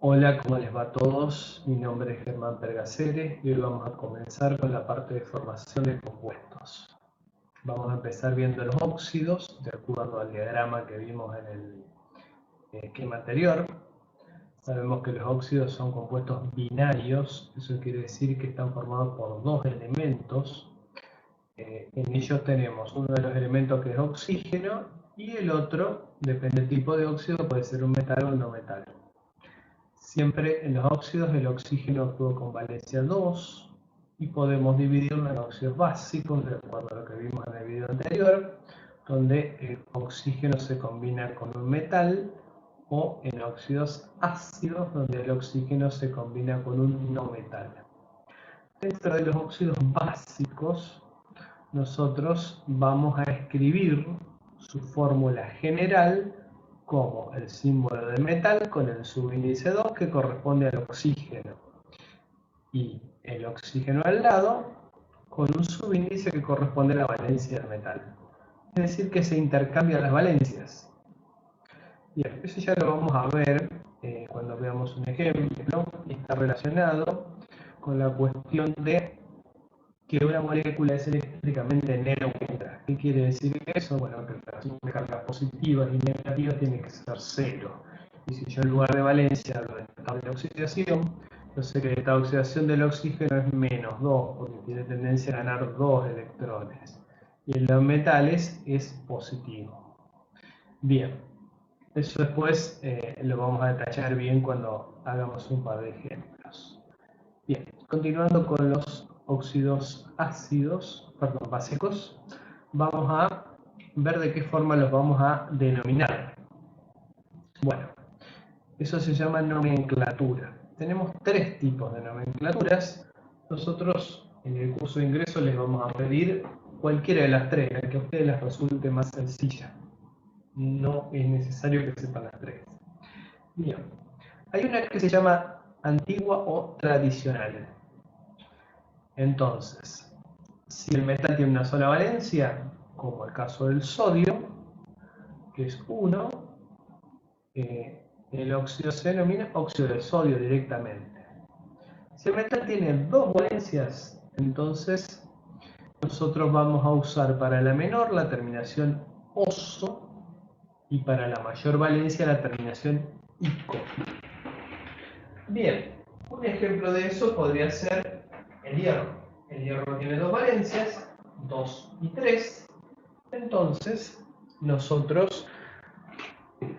Hola, ¿cómo les va a todos? Mi nombre es Germán Pergacere y hoy vamos a comenzar con la parte de formación de compuestos. Vamos a empezar viendo los óxidos, de acuerdo al diagrama que vimos en el esquema anterior. Sabemos que los óxidos son compuestos binarios, eso quiere decir que están formados por dos elementos. En ellos tenemos uno de los elementos que es oxígeno y el otro, depende del tipo de óxido, puede ser un metal o un no metal. Siempre en los óxidos el oxígeno actúa con valencia 2 y podemos dividirlo en óxidos básicos, de acuerdo a lo que vimos en el video anterior, donde el oxígeno se combina con un metal, o en óxidos ácidos, donde el oxígeno se combina con un no metal. Dentro de los óxidos básicos, nosotros vamos a escribir su fórmula general como el símbolo de metal con el subíndice 2 que corresponde al oxígeno y el oxígeno al lado con un subíndice que corresponde a la valencia del metal. Es decir, que se intercambian las valencias. Bien, eso ya lo vamos a ver cuando veamos un ejemplo, y está relacionado con la cuestión de que una molécula es eléctricamente neutra. ¿Qué quiere decir eso? Bueno, que la suma de cargas positivas y negativas tiene que ser cero. Y si yo en lugar de valencia hablo de oxidación, yo sé que esta oxidación del oxígeno es menos 2, porque tiene tendencia a ganar 2 electrones. Y en los metales es positivo. Bien, eso después lo vamos a detallar bien cuando hagamos un par de ejemplos. Bien, continuando con los óxidos básicos, vamos a ver de qué forma los vamos a denominar. Bueno, eso se llama nomenclatura. Tenemos tres tipos de nomenclaturas. Nosotros en el curso de ingreso les vamos a pedir cualquiera de las tres, la que a ustedes les resulte más sencilla. No es necesario que sepan las tres. Bien, hay una que se llama antigua o tradicional. Entonces, si el metal tiene una sola valencia, como el caso del sodio, que es 1, el óxido se denomina óxido de sodio directamente. Si el metal tiene dos valencias, entonces nosotros vamos a usar para la menor la terminación oso y para la mayor valencia la terminación ico. Bien, un ejemplo de eso podría ser el hierro. El hierro tiene dos valencias, 2 y 3. Entonces, nosotros,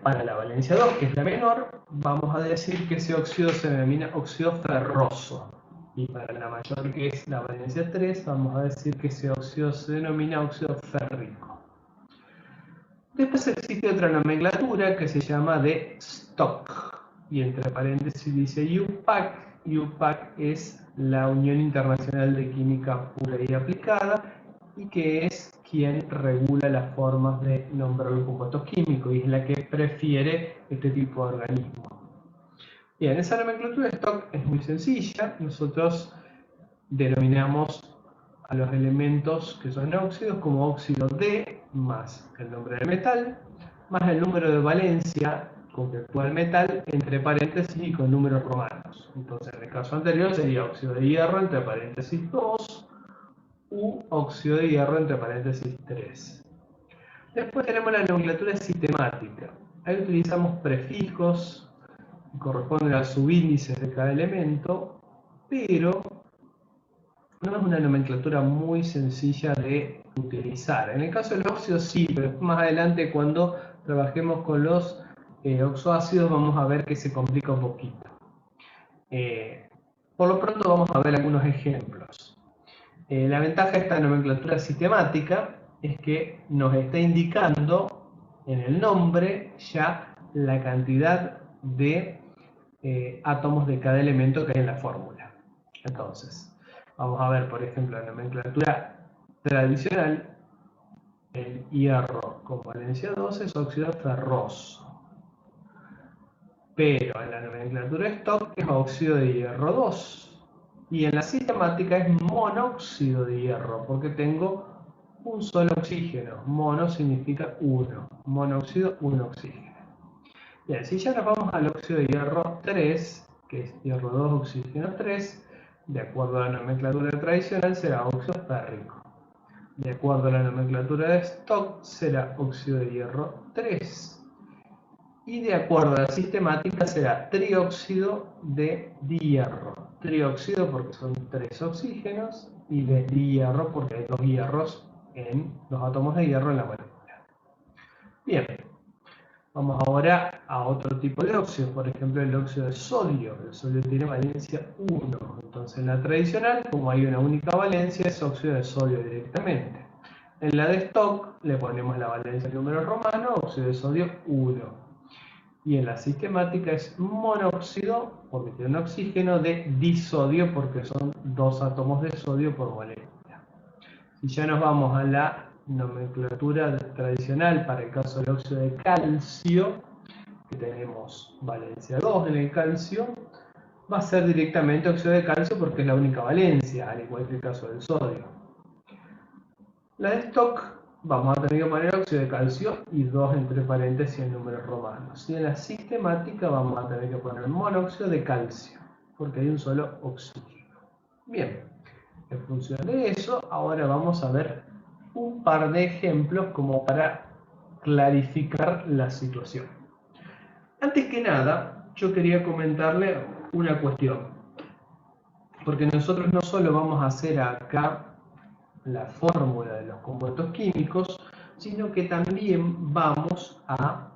para la valencia 2, que es la menor, vamos a decir que ese óxido se denomina óxido ferroso. Y para la mayor, que es la valencia 3, vamos a decir que ese óxido se denomina óxido férrico. Después existe otra nomenclatura que se llama de stock. Y entre paréntesis dice UPAC. UPAC es la Unión Internacional de Química Pura y Aplicada, y que es quien regula las formas de nombrar los compuestos químicos y es la que prefiere este tipo de organismos. Bien, esa nomenclatura de stock es muy sencilla. Nosotros denominamos a los elementos que son óxidos como óxido D más el nombre del metal más el número de valencia con que actúa el metal entre paréntesis y con números romanos. Entonces en el caso anterior sería óxido de hierro entre paréntesis 2 u óxido de hierro entre paréntesis 3. Después tenemos la nomenclatura sistemática. Ahí utilizamos prefijos que corresponden a subíndices de cada elemento, pero no es una nomenclatura muy sencilla de utilizar. En el caso de los óxidos sí, pero más adelante cuando trabajemos con los oxoácidos vamos a ver que se complica un poquito. Por lo pronto vamos a ver algunos ejemplos. La ventaja de esta nomenclatura sistemática es que nos está indicando en el nombre ya la cantidad de átomos de cada elemento que hay en la fórmula. Entonces, vamos a ver, por ejemplo, la nomenclatura tradicional. El hierro con valencia 2 es óxido ferroso. Pero en la nomenclatura stock es óxido de hierro 2. Y en la sistemática es monóxido de hierro, porque tengo un solo oxígeno. Mono significa uno. Monóxido, un oxígeno. Bien, si ya nos vamos al óxido de hierro 3, que es hierro 2, oxígeno 3, de acuerdo a la nomenclatura tradicional será óxido férrico. De acuerdo a la nomenclatura de Stock será óxido de hierro 3. Y de acuerdo a la sistemática será trióxido de hierro. Trióxido porque son 3 oxígenos y de hierro porque hay 2 hierros en los átomos de hierro en la molécula. Bien, vamos ahora a otro tipo de óxido, por ejemplo el óxido de sodio. El sodio tiene valencia 1, entonces en la tradicional, como hay una única valencia, es óxido de sodio directamente. En la de Stock le ponemos la valencia en número romano, óxido de sodio 1. Y en la sistemática es monóxido, porque tiene un oxígeno, de disodio, porque son 2 átomos de sodio por molécula. Si ya nos vamos a la nomenclatura tradicional para el caso del óxido de calcio, que tenemos valencia 2 en el calcio, va a ser directamente óxido de calcio porque es la única valencia, al igual que el caso del sodio. La de Stock vamos a tener que poner óxido de calcio y 2 entre paréntesis en números romanos. Y en la sistemática vamos a tener que poner monóxido de calcio, porque hay un solo oxígeno. Bien, en función de eso, ahora vamos a ver un par de ejemplos como para clarificar la situación. Antes que nada, yo quería comentarle una cuestión, porque nosotros no solo vamos a hacer acá la fórmula de los compuestos químicos, sino que también vamos a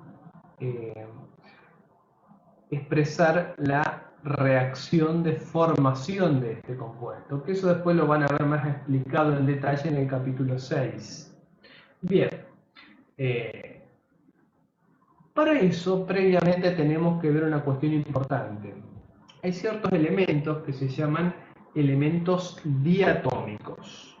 expresar la reacción de formación de este compuesto, que eso después lo van a ver más explicado en detalle en el capítulo 6. Bien, para eso previamente tenemos que ver una cuestión importante. Hay ciertos elementos que se llaman elementos diatómicos.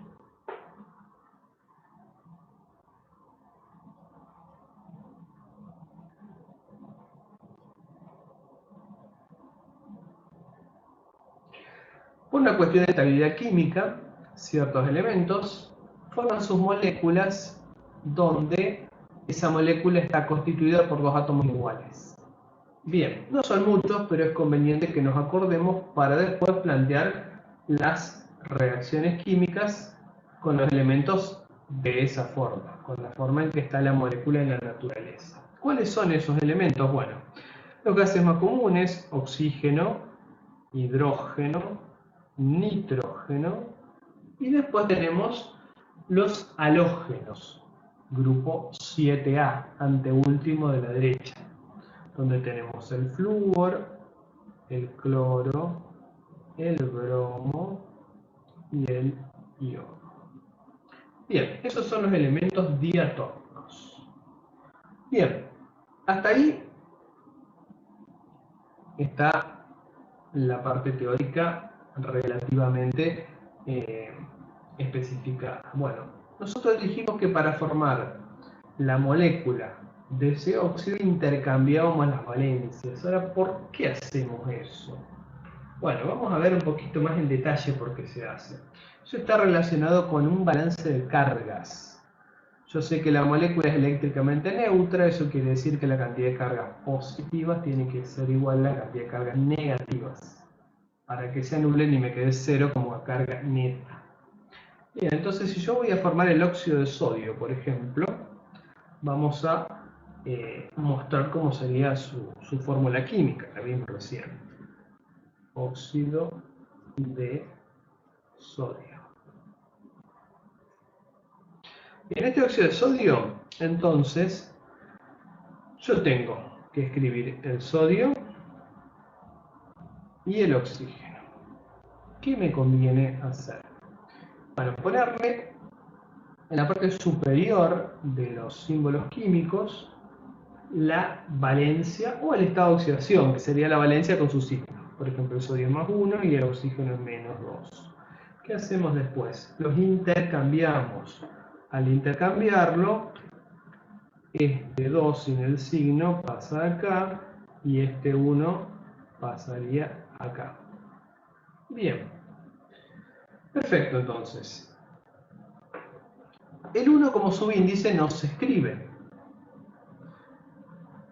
Por una cuestión de estabilidad química, ciertos elementos forman sus moléculas donde esa molécula está constituida por 2 átomos iguales. Bien, no son muchos, pero es conveniente que nos acordemos para después plantear las reacciones químicas con los elementos de esa forma, con la forma en que está la molécula en la naturaleza. ¿Cuáles son esos elementos? Bueno, los gases más comunes, oxígeno, hidrógeno, nitrógeno, y después tenemos los halógenos, grupo 7A, anteúltimo de la derecha, donde tenemos el flúor, el cloro, el bromo y el iono. Bien, esos son los elementos diatómicos. Bien, hasta ahí está la parte teórica relativamente especificada. Bueno, nosotros dijimos que para formar la molécula de ese óxido intercambiábamos las valencias. Ahora, ¿por qué hacemos eso? Bueno, vamos a ver un poquito más en detalle por qué se hace. Eso está relacionado con un balance de cargas. Yo sé que la molécula es eléctricamente neutra, eso quiere decir que la cantidad de cargas positivas tiene que ser igual a la cantidad de cargas negativas, para que se anulen y me quede cero como carga neta. Bien, entonces si yo voy a formar el óxido de sodio, por ejemplo, vamos a mostrar cómo sería su fórmula química, la vimos recién. Óxido de sodio. En este óxido de sodio, entonces, yo tengo que escribir el sodio y el oxígeno. ¿Qué me conviene hacer? Bueno, ponerle en la parte superior de los símbolos químicos la valencia o el estado de oxidación, que sería la valencia con su signo. Por ejemplo, el sodio es más 1 y el oxígeno es menos 2. ¿Qué hacemos después? Los intercambiamos. Al intercambiarlo, este 2 sin el signo pasa acá y este 1 pasaría acá. Bien. Perfecto, entonces. El 1 como subíndice no se escribe.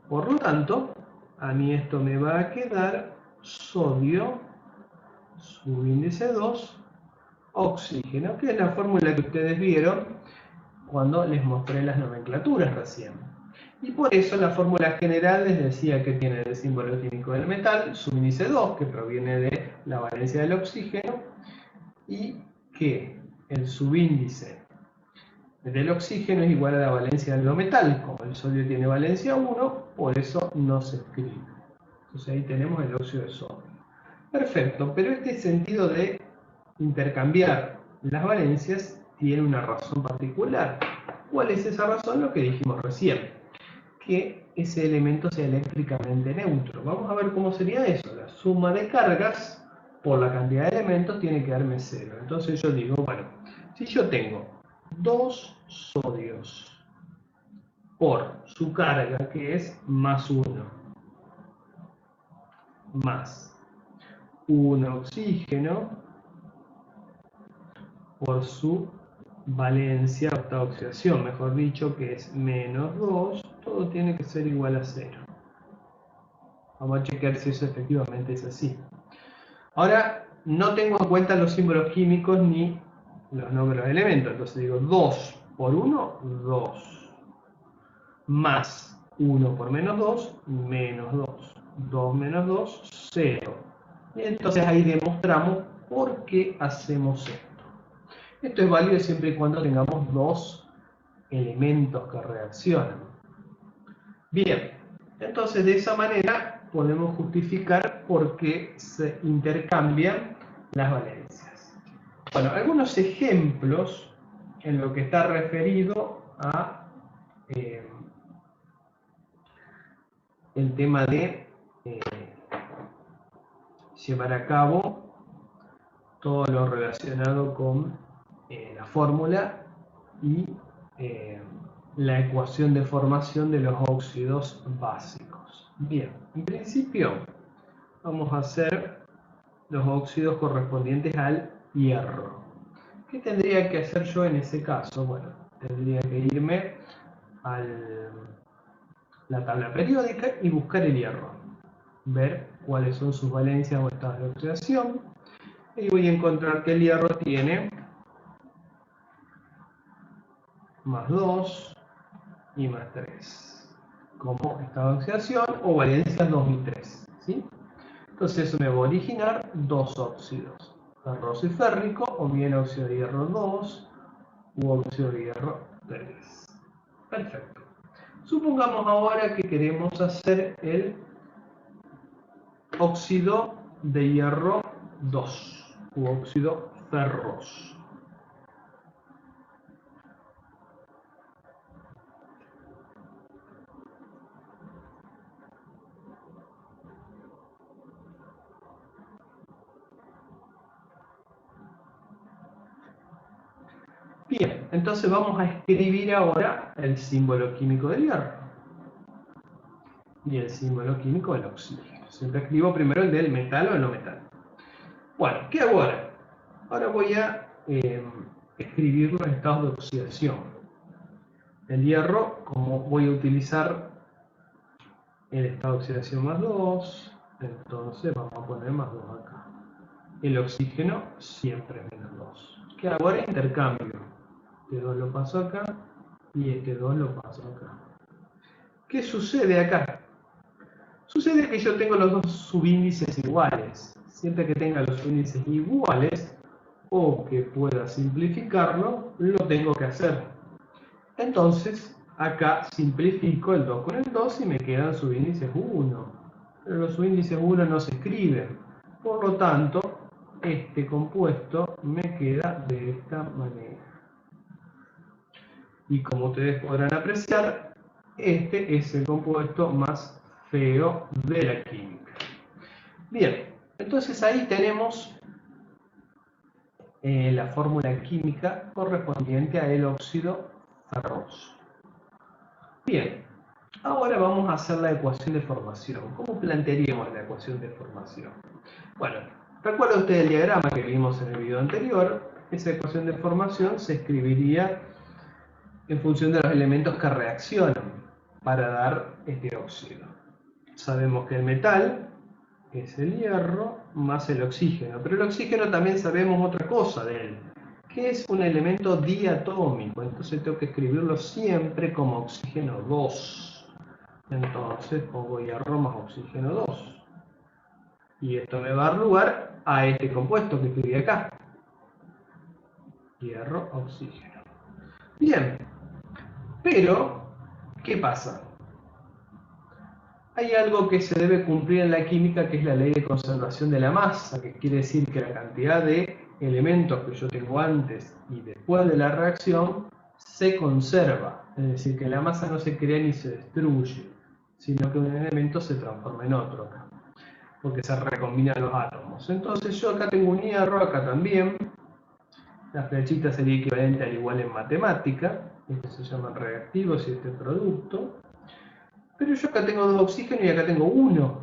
Por lo tanto, a mí esto me va a quedar sodio, subíndice 2, oxígeno, que es la fórmula que ustedes vieron cuando les mostré las nomenclaturas recién. Y por eso la fórmula general les decía que tiene el símbolo químico del metal, subíndice 2, que proviene de la valencia del oxígeno, y que el subíndice del oxígeno es igual a la valencia del metal. Como el sodio tiene valencia 1, por eso no se escribe. Entonces ahí tenemos el óxido de sodio. Perfecto, pero este sentido de intercambiar las valencias tiene una razón particular. ¿Cuál es esa razón? Lo que dijimos recién, que ese elemento sea eléctricamente neutro. Vamos a ver cómo sería eso. La suma de cargas por la cantidad de elementos tiene que darme 0. Entonces yo digo, bueno, si yo tengo 2 sodios por su carga, que es más 1, más 1 oxígeno por su valencia, octava oxidación, mejor dicho, que es menos 2, todo tiene que ser igual a 0. Vamos a chequear si eso efectivamente es así. Ahora, no tengo en cuenta los símbolos químicos ni los nombres de elementos, entonces digo 2 por 1, 2, más 1 por menos 2, menos 2, 2 menos 2, 0. Y entonces ahí demostramos por qué hacemos esto. Esto es válido siempre y cuando tengamos 2 elementos que reaccionan. Bien, entonces de esa manera podemos justificar por qué se intercambian las valencias. Bueno, algunos ejemplos en lo que está referido a el tema de llevar a cabo todo lo relacionado con la fórmula y la ecuación de formación de los óxidos básicos. Bien, en principio vamos a hacer los óxidos correspondientes al hierro. ¿Qué tendría que hacer yo en ese caso? Bueno, tendría que irme a la tabla periódica y buscar el hierro. Ver cuáles son sus valencias o estados de oxidación. Y voy a encontrar que el hierro tiene más 2 y más 3 como estado de oxidación o valencias 2 y 3. ¿Sí? Entonces eso me va a originar dos óxidos, ferroso y férrico, o bien óxido de hierro 2 u óxido de hierro 3. Perfecto. Supongamos ahora que queremos hacer el óxido de hierro 2 u óxido ferroso. Bien, entonces vamos a escribir ahora el símbolo químico del hierro y el símbolo químico del oxígeno. Siempre escribo primero el del metal o el no metal. Bueno, ¿qué hago ahora? Ahora voy a escribir los estados de oxidación. El hierro, como voy a utilizar el estado de oxidación más 2, entonces vamos a poner más 2 acá. El oxígeno siempre menos 2. ¿Qué hago ahora? Intercambio. Este 2 lo paso acá y este 2 lo paso acá. ¿Qué sucede acá? Sucede que yo tengo los dos subíndices iguales. Siempre que tenga los subíndices iguales o que pueda simplificarlo, lo tengo que hacer. Entonces, acá simplifico el 2 con el 2 y me quedan subíndices 1. Pero los subíndices 1 no se escriben. Por lo tanto, este compuesto me queda de esta manera. Y como ustedes podrán apreciar, este es el compuesto más feo de la química. Bien, entonces ahí tenemos la fórmula química correspondiente a el óxido ferroso. Bien, ahora vamos a hacer la ecuación de formación. ¿Cómo plantearíamos la ecuación de formación? Bueno, recuerda usted el diagrama que vimos en el video anterior. Esa ecuación de formación se escribiría en función de los elementos que reaccionan para dar este óxido. sabemos que el metal es el hierro más el oxígeno, pero el oxígeno también sabemos otra cosa de él, que es un elemento diatómico, entonces tengo que escribirlo siempre como oxígeno 2. Entonces pongo hierro más oxígeno 2. Y esto me va a dar lugar a este compuesto que escribí acá. Hierro, oxígeno. Bien, pero, ¿qué pasa? Hay algo que se debe cumplir en la química, que es la ley de conservación de la masa, que quiere decir que la cantidad de elementos que yo tengo antes y después de la reacción se conserva. Es decir, que la masa no se crea ni se destruye, sino que un elemento se transforma en otro, porque se recombinan los átomos. Entonces yo acá tengo un hierro, acá también. La flechita sería equivalente al igual en matemática. Estos se llaman reactivos y este producto. Pero yo acá tengo 2 oxígenos y acá tengo 1.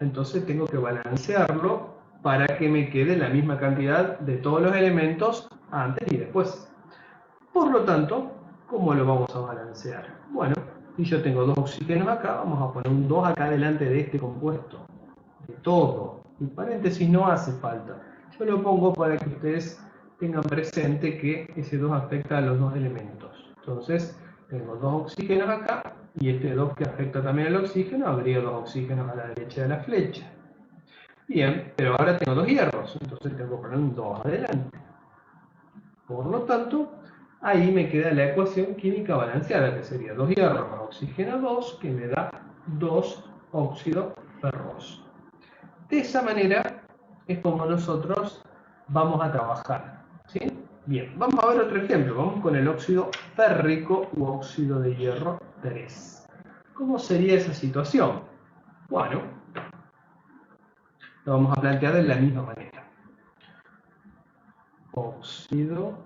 Entonces tengo que balancearlo para que me quede la misma cantidad de todos los elementos antes y después. Por lo tanto, ¿cómo lo vamos a balancear? Bueno, si yo tengo 2 oxígenos acá, vamos a poner un 2 acá delante de este compuesto. De todo. En paréntesis no hace falta. Yo lo pongo para que ustedes tengan presente que ese 2 afecta a los 2 elementos. Entonces, tengo 2 oxígenos acá y este 2 que afecta también al oxígeno, habría 2 oxígenos a la derecha de la flecha. Bien, pero ahora tengo 2 hierros, entonces tengo que poner un 2 adelante. Por lo tanto, ahí me queda la ecuación química balanceada, que sería 2 hierros más oxígeno 2, que me da 2 óxido ferroso. De esa manera es como nosotros vamos a trabajar, ¿sí? Bien, vamos a ver otro ejemplo. Vamos con el óxido férrico u óxido de hierro 3. ¿Cómo sería esa situación? Bueno, lo vamos a plantear de la misma manera. Óxido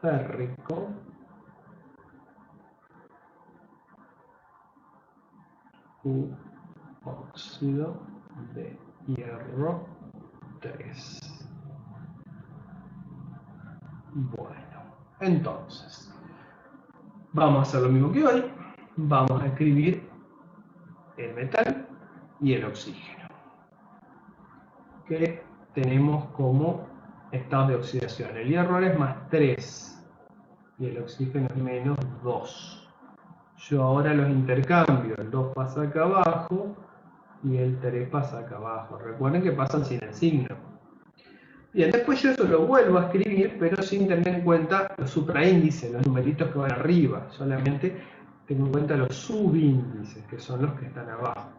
férrico u óxido de hierro 3. Bueno, entonces, vamos a hacer lo mismo que hoy. Vamos a escribir el metal y el oxígeno, que tenemos como estados de oxidación. El hierro es más 3 y el oxígeno es menos 2. Yo ahora los intercambio, el 2 pasa acá abajo y el 3 pasa acá abajo. Recuerden que pasan sin el signo. Bien, después yo eso lo vuelvo a escribir, pero sin tener en cuenta los supraíndices, los numeritos que van arriba. Solamente tengo en cuenta los subíndices, que son los que están abajo.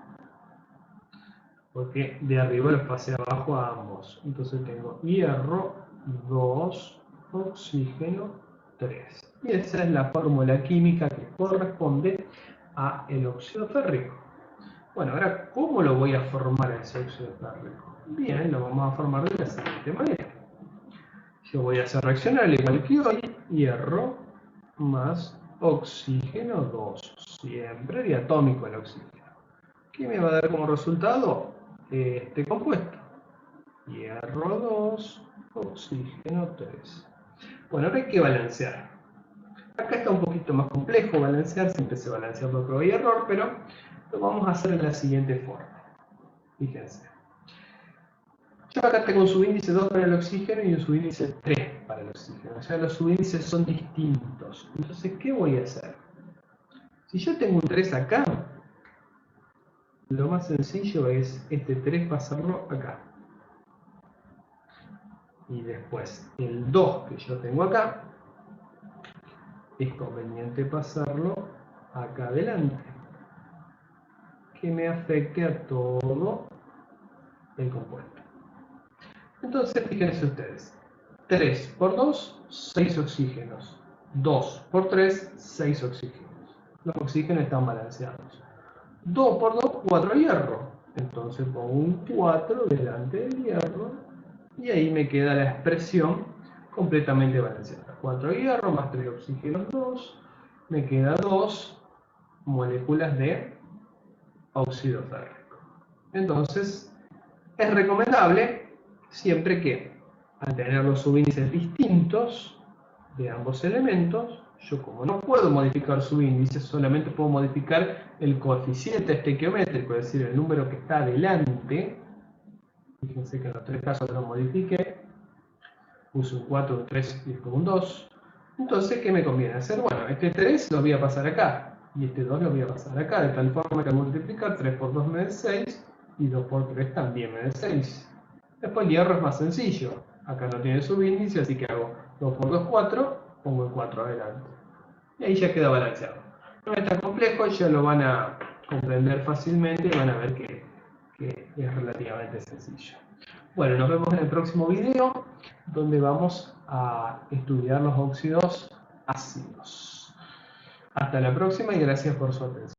Porque de arriba los pasé abajo a ambos. Entonces tengo hierro 2, oxígeno 3. Y esa es la fórmula química que corresponde a el óxido férrico. Bueno, ahora, ¿cómo lo voy a formar ese óxido férrico? Bien, lo vamos a formar de la siguiente manera. Yo voy a hacer reaccionar al igual que hoy, hierro más oxígeno 2, siempre diatómico el oxígeno. ¿Qué me va a dar como resultado? Este compuesto. Hierro 2, oxígeno 3. Bueno, ahora hay que balancear. Acá está un poquito más complejo balancear, siempre se balancea por prueba y error, pero lo vamos a hacer de la siguiente forma. Fíjense. Yo acá tengo un subíndice 2 para el oxígeno y un subíndice 3 para el oxígeno. O sea, los subíndices son distintos. Entonces, ¿qué voy a hacer? Si yo tengo un 3 acá, lo más sencillo es este 3 pasarlo acá. Y después, el 2 que yo tengo acá, es conveniente pasarlo acá adelante, que me afecte a todo el compuesto. Entonces, fíjense ustedes, 3 por 2, 6 oxígenos. 2 por 3, 6 oxígenos. Los oxígenos están balanceados. 2 por 2, 4 hierro. Entonces pongo un 4 delante del hierro y ahí me queda la expresión completamente balanceada. 4 hierro más 3 oxígenos 2, me queda 2 moléculas de óxido férrico. Entonces, es recomendable siempre que, al tener los subíndices distintos de ambos elementos, yo como no puedo modificar su índice, solamente puedo modificar el coeficiente estequiométrico, es decir, el número que está adelante. Fíjense que en los tres casos lo modifiqué. Puse un 4, un 3 y después un 2. Entonces, ¿qué me conviene hacer? Bueno, este 3 lo voy a pasar acá. Y este 2 lo voy a pasar acá. De tal forma que al multiplicar 3 por 2 me da 6. Y 2 por 3 también me da 6. Después el hierro es más sencillo. Acá no tiene subíndice, así que hago 2 por 2, 4. Pongo el 4 adelante. Y ahí ya queda balanceado. No es tan complejo, ya lo van a comprender fácilmente y van a ver que es relativamente sencillo. Bueno, nos vemos en el próximo video, donde vamos a estudiar los óxidos ácidos. Hasta la próxima y gracias por su atención.